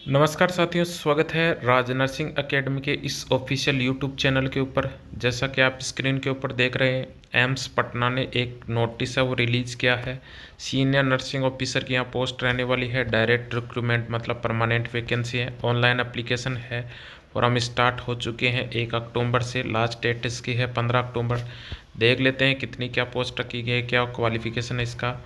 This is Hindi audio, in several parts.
नमस्कार साथियों, स्वागत है राज नर्सिंग एकेडमी के इस ऑफिशियल यूट्यूब चैनल के ऊपर। जैसा कि आप स्क्रीन के ऊपर देख रहे हैं, एम्स पटना ने एक नोटिस है वो रिलीज़ किया है। सीनियर नर्सिंग ऑफिसर की यहाँ पोस्ट रहने वाली है। डायरेक्ट रिक्रूटमेंट मतलब परमानेंट वैकेंसी है। ऑनलाइन एप्लीकेशन है। फॉर्म स्टार्ट हो चुके हैं 1 अक्टूबर से। लास्ट डेट इसकी है 15 अक्टूबर। देख लेते हैं कितनी क्या पोस्ट रखी गई है, क्या क्वालिफिकेशन है इसका।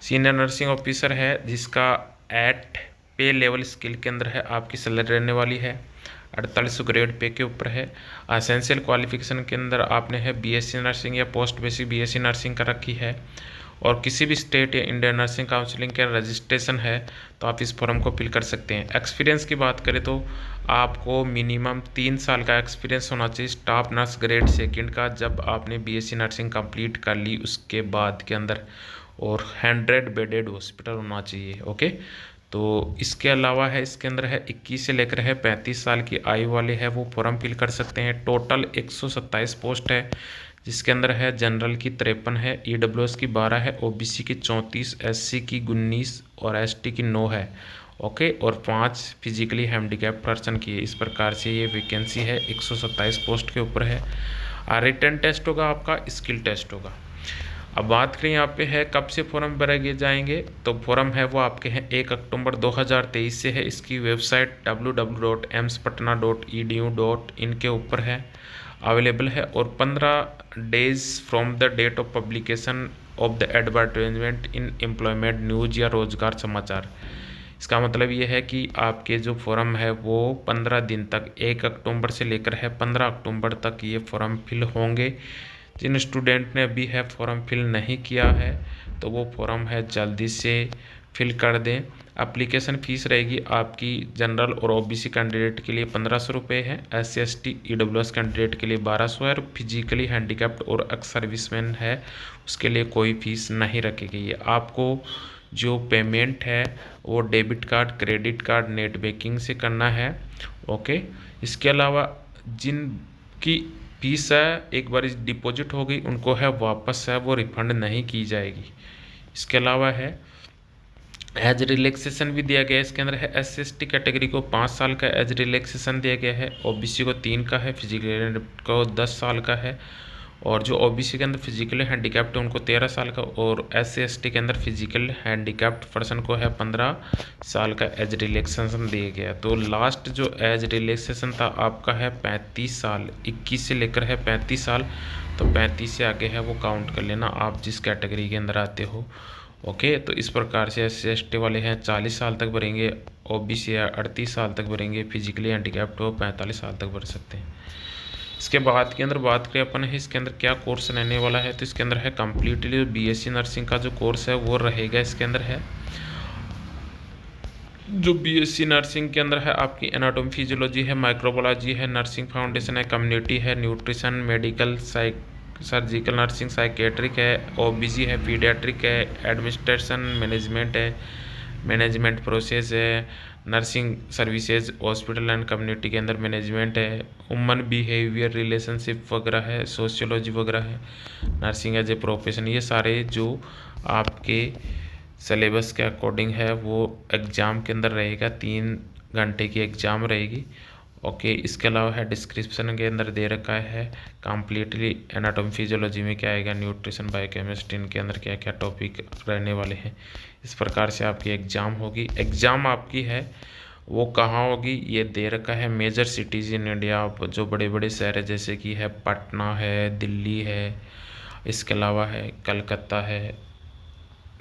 सीनियर नर्सिंग ऑफिसर है जिसका एट पे लेवल स्किल के अंदर है। आपकी सैलरी रहने वाली है 4800 ग्रेड पे के ऊपर है। एसेंशियल क्वालिफिकेशन के अंदर आपने है बीएससी नर्सिंग या पोस्ट बेसिक बीएससी नर्सिंग का रखी है, और किसी भी स्टेट या इंडियन नर्सिंग काउंसिलिंग का रजिस्ट्रेशन है तो आप इस फॉर्म को फिल कर सकते हैं। एक्सपीरियंस की बात करें तो आपको मिनिमम 3 साल का एक्सपीरियंस होना चाहिए स्टाफ नर्स ग्रेड सेकंड का, जब आपने बीएससी नर्सिंग कंप्लीट कर ली उसके बाद के अंदर, और 100 बेडेड हॉस्पिटल होना चाहिए। ओके, तो इसके अलावा है इसके अंदर है 21 से लेकर है 35 साल की आयु वाले है वो फॉर्म फिल कर सकते हैं। टोटल 127 पोस्ट है, जिसके अंदर है जनरल की 53 है, ईडब्ल्यूएस की 12 है, ओबीसी की 34, एससी की 19 और एसटी की 9 है। ओके, और 5 फिजिकली हैंडीकैप पर्सन की है। इस प्रकार से ये वैकेंसी है 127 पोस्ट के ऊपर है। रिटन टेस्ट होगा, आपका स्किल टेस्ट होगा। अब बात करें यहाँ पे है कब से फॉर्म भरे जाएंगे, तो फॉर्म है वो आपके हैं 1 अक्टूबर 2023 से है। इसकी वेबसाइट www.emspatna.edu.in के ऊपर है, अवेलेबल है, और 15 days from the date of publication of the advertisement in employment news या रोजगार समाचार। इसका मतलब ये है कि आपके जो फॉर्म है वो 15 दिन तक 1 अक्टूबर से लेकर है 15 अक्टूबर तक ये फॉर्म फिल होंगे। जिन स्टूडेंट ने अभी है फॉर्म फिल नहीं किया है तो वो फॉर्म है जल्दी से फिल कर दें। एप्लीकेशन फ़ीस रहेगी आपकी जनरल और ओबीसी कैंडिडेट के लिए 1500 रुपये है, SC ST EWS कैंडिडेट के लिए 1200 है, और फिजिकली हैंडीकैप्ड और एक्स सर्विसमैन है उसके लिए कोई फीस नहीं रखी गई है। आपको जो पेमेंट है वो debit card, credit card, net banking से करना है। ओके, इसके अलावा जिनकी फीस है एक बार डिपॉजिट हो गई उनको है वापस है वो रिफंड नहीं की जाएगी। इसके अलावा है एज रिलैक्सेशन भी दिया गया है। इसके अंदर है SC ST कैटेगरी को 5 साल का एज रिलैक्सेशन दिया गया है, ओबीसी को 3 का है, फिजिकल को 10 साल का है, और जो ओबीसी के अंदर फिजिकली हैंडीकैप्ड है उनको 13 साल का, और SC ST के अंदर फिजिकल हैंडीकैप्ड पर्सन को है 15 साल का एज रिलैक्सेशन दिया गया। तो लास्ट जो एज रिलैक्सेशन था आपका है 35 साल, 21 से लेकर है 35 साल, तो 35 से आगे है वो काउंट कर लेना आप जिस कैटेगरी के अंदर आते हो। ओके, तो इस प्रकार से SC ST वाले हैं 40 साल तक भरेंगे, ओबीसी 38 साल तक भरेंगे, फिजिकली हैंडीकैप्ड हो 45 साल तक भर सकते हैं। इसके बाद के अंदर बात करें अपन है इसके अंदर क्या कोर्स रहने वाला है, तो इसके अंदर है कम्प्लीटली बीएससी नर्सिंग का जो कोर्स है वो रहेगा। इसके अंदर है जो बीएससी नर्सिंग के अंदर है आपकी एनाटॉमी फिजियोलॉजी है, माइक्रोबायोलॉजी है, नर्सिंग फाउंडेशन है, कम्युनिटी है, nutrition, medical, surgical nursing, psychiatric है, ओबीजी है, पीडियाट्रिक है, एडमिनिस्ट्रेशन मैनेजमेंट है, मैनेजमेंट प्रोसेस है, nursing services hospital and community के अंदर मैनेजमेंट है, वुमन बिहेवियर रिलेशनशिप वगैरह है, सोशियोलॉजी वगैरह है, नर्सिंग एज ए प्रोफेशन। ये सारे जो आपके सिलेबस के अकॉर्डिंग है वो एग्ज़ाम के अंदर रहेगा, 3 घंटे की एग्ज़ाम रहेगी। ओके, इसके अलावा है डिस्क्रिप्शन के अंदर दे रखा है कम्प्लीटली एनाटॉमी फिजियोलॉजी में क्या आएगा, न्यूट्रिशन, बायोकेमिस्ट्री, इनके अंदर क्या क्या टॉपिक रहने वाले हैं। इस प्रकार से आपकी एग्ज़ाम होगी। एग्ज़ाम आपकी है वो कहाँ होगी ये दे रखा है, मेजर सिटीज़ इन इंडिया, जो बड़े बड़े शहर है जैसे कि है पटना है, दिल्ली है, इसके अलावा है कलकत्ता है,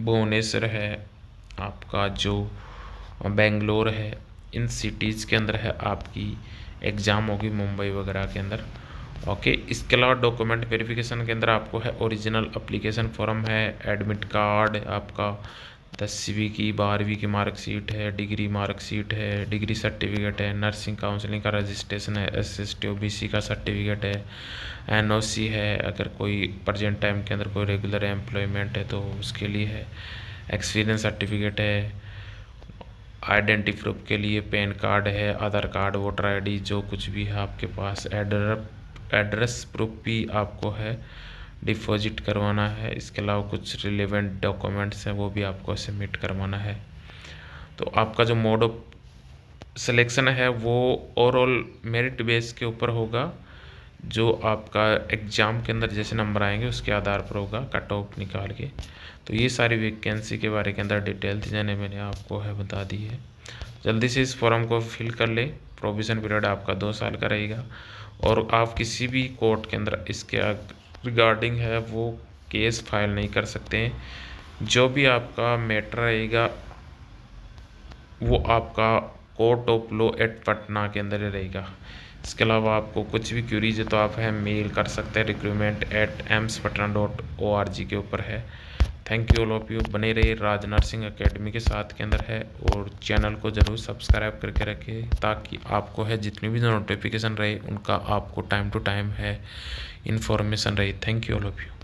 भुवनेश्वर है, आपका जो बेंगलोर है, इन सिटीज़ के अंदर है आपकी एग्ज़ाम होगी, मुंबई वगैरह के अंदर। ओके, इसके अलावा डॉक्यूमेंट वेरिफिकेशन के अंदर आपको है ओरिजिनल एप्लीकेशन फॉर्म है, एडमिट कार्ड, आपका 10वीं की 12वीं की मार्कशीट है, डिग्री मार्कशीट है, डिग्री सर्टिफिकेट है, नर्सिंग काउंसलिंग का रजिस्ट्रेशन है, SC ST OBC का सर्टिफिकेट है, NOC है, अगर कोई प्रजेंट टाइम के अंदर कोई रेगुलर एम्प्लॉयमेंट है तो उसके लिए है, एक्सपीरियंस सर्टिफिकेट है, आइडेंटिटी प्रूफ के लिए पैन कार्ड है, आधार कार्ड, वोटर ID, जो कुछ भी है आपके पास, एड्रेस प्रूफ भी आपको है डिपॉजिट करवाना है। इसके अलावा कुछ रिलेवेंट डॉक्यूमेंट्स हैं वो भी आपको सबमिट करवाना है। तो आपका जो मोड ऑफ सिलेक्शन है वो ओवरऑल मेरिट बेस के ऊपर होगा, जो आपका एग्ज़ाम के अंदर जैसे नंबर आएंगे उसके आधार पर होगा, कट ऑफ निकाल के। तो ये सारी वैकेंसी के बारे के अंदर डिटेल थी जाने मैंने आपको है बता दी है। जल्दी से इस फॉर्म को फिल कर ले। प्रोविज़न पीरियड आपका 2 साल का रहेगा और आप किसी भी कोर्ट के अंदर इसके रिगार्डिंग है वो केस फाइल नहीं कर सकते हैं। जो भी आपका मैटर रहेगा वो आपका court of law at Patna के अंदर ही रहेगा। इसके अलावा आपको कुछ भी क्यूरीज है तो आप है मेल कर सकते हैं recruitment@AIIMSpatna.org के ऊपर है। Thank you all of you. बने रहिए राज नर्सिंग एकेडमी के साथ के अंदर है और चैनल को ज़रूर सब्सक्राइब करके रखें ताकि आपको है जितनी भी नोटिफिकेशन रहे उनका आपको टाइम टू टाइम है इन्फॉर्मेशन रही। Thank you all of you.